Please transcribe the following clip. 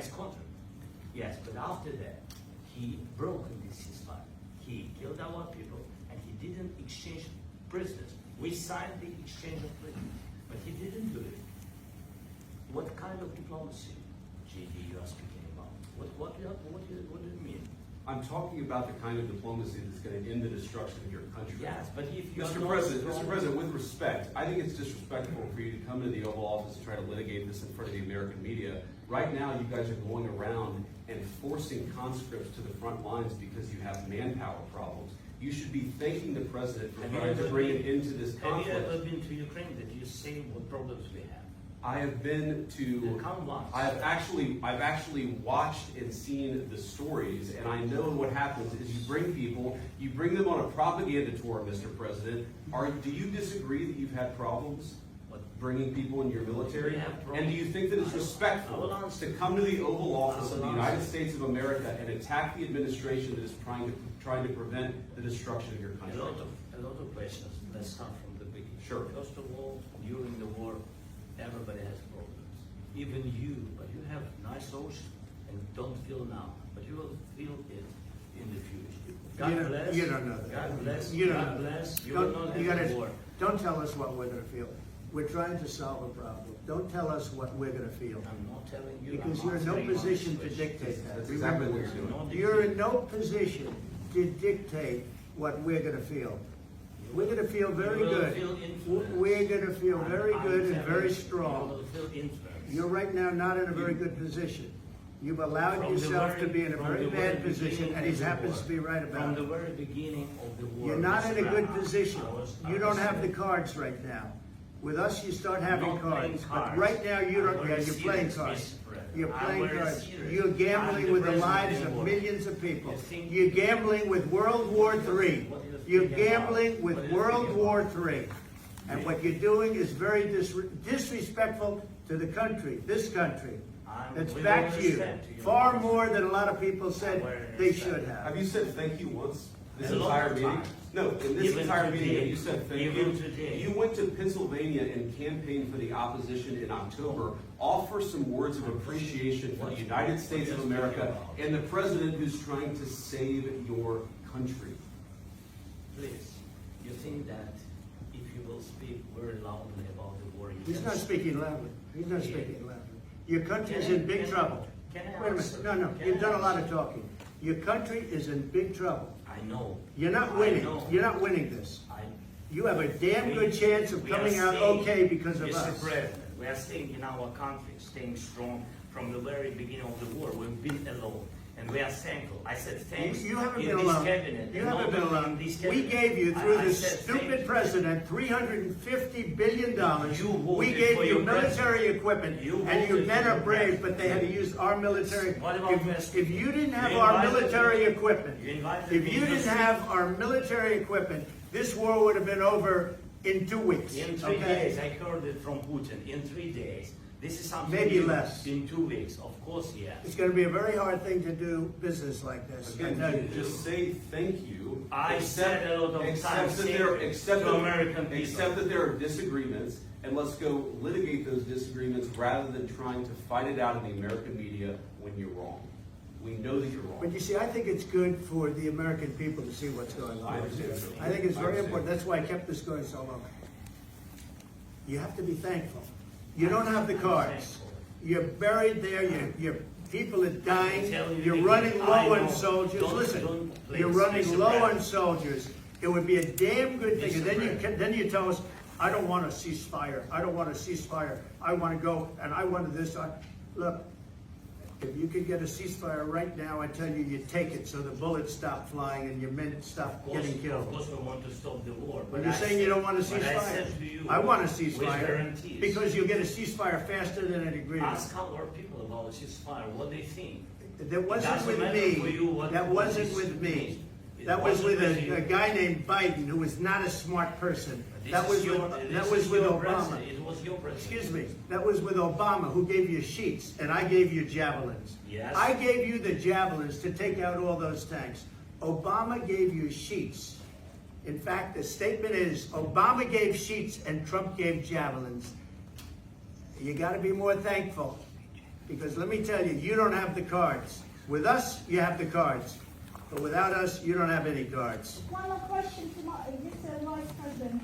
nice contract. Yes, but after that, he broke this ceasefire. He killed our people, and he didn't exchange prisoners. We signed the exchange of prisoners, but he didn't do it. What kind of diplomacy, JD, you are speaking about? What do you mean? I'm talking about the kind of diplomacy that's going to end the destruction of your country. Yes, but if you Mr. President, with respect, I think it's disrespectful for you to come to the Oval Office and try to litigate this in front of the American media. Right now, you guys are going around and forcing conscripts to the front lines because you have manpower problems. You should be thanking the President for trying to bring it into this conflict. Have you ever been to Ukraine? Did you see what problems we have? I have been to. I've actually watched and seen the stories, and I know what happens is you bring them on a propaganda tour, Mr. President. Do you disagree that you've had problems bringing people in your military? And do you think that it's respectful to come to the Oval Office of the United States of America and attack the administration that is trying to prevent the destruction of your country? A lot of questions. Let's start from the beginning. Sure. First of all, during the war, everybody has problems. Even you, but you have nice ocean and don't feel now, but you will feel it in the future. God bless. You don't know that. God bless. You don't God know. bless. You will not have a war. Don't tell us what we're going to feel. We're trying to solve a problem. Don't tell us what we're going to feel. I'm not telling you. Because you're in no position to dictate that. That's exactly what you're doing. You're in no position to dictate what we're going to feel. We're going to feel very good. We're going to feel very good and very strong. You're right now not in a very good position. You've allowed yourself to be in a very bad position, and he happens to be right about it. From the very beginning of the war. You're not in a good position. You don't have the cards right now. With us, you start having cards. But right now, you don't. Yeah, you're playing cards. You're playing cards. You're gambling with the lives of millions of people. You're gambling with World War III. You're gambling with World War III. And what you're doing is very disrespectful to the country, this country. It's back to you. Far more than a lot of people said they should have. Have you said thank you once this entire meeting? No, in this entire meeting, you said thank you. You went to Pennsylvania and campaigned for the opposition in October. Offer some words of appreciation for the United States of America and the president who's trying to save your country. Please, you think that if you will speak very loudly about the war, He's not speaking loudly. He's not speaking loudly. Your country is in big trouble. Wait a minute. No, you've done a lot of talking. Your country is in big trouble. I know. You're not winning. You're not winning this. You have a damn good chance of coming out okay because of us. Mr. President, we are staying in our country, staying strong from the very beginning of the war. We've been alone. And we are thankful. I said thanks. You haven't been alone. You haven't been alone. We gave you, through this stupid president, $350 billion. We gave you military equipment, and you men are brave, but they had to use our military. If you didn't have our military equipment, this war would have been over in 2 weeks. In 3 days, I heard it from Putin. In 3 days. This is something maybe less. In 2 weeks, of course, yes. It's going to be a very hard thing to do business like this. Again, just say thank you. I said a lot of times to American people. Accept that there are disagreements, and let's go litigate those disagreements rather than trying to fight it out in the American media when you're wrong. We know that you're wrong. But you see, I think it's good for the American people to see what's going on. I think it's very important. That's why I kept this going so long. You have to be thankful. You don't have the cards. You're buried there. Your people are dying. You're running low on soldiers. Listen, you're running low on soldiers. It would be a damn good thing. And then you tell us, I don't want a ceasefire. I don't want a ceasefire. I want to go and I want this. Look, if you could get a ceasefire right now, I tell you, you take it so the bullets stop flying and your men stop getting killed. Of course, we want to stop the war. But you're saying you don't want a ceasefire. I want a ceasefire because you'll get a ceasefire faster than an agreement. Ask our people about a ceasefire, what they think. That wasn't with me. That wasn't with me. That was with a guy named Biden, who was not a smart person. That was with Obama. It was your president. Excuse me. That was with Obama, who gave you sheets, and I gave you javelins. Yes. I gave you the javelins to take out all those tanks. Obama gave you sheets. In fact, the statement is Obama gave sheets and Trump gave javelins. You got to be more thankful. Because let me tell you, you don't have the cards. With us, you have the cards. But without us, you don't have any cards. One more question to Mr. Vice President.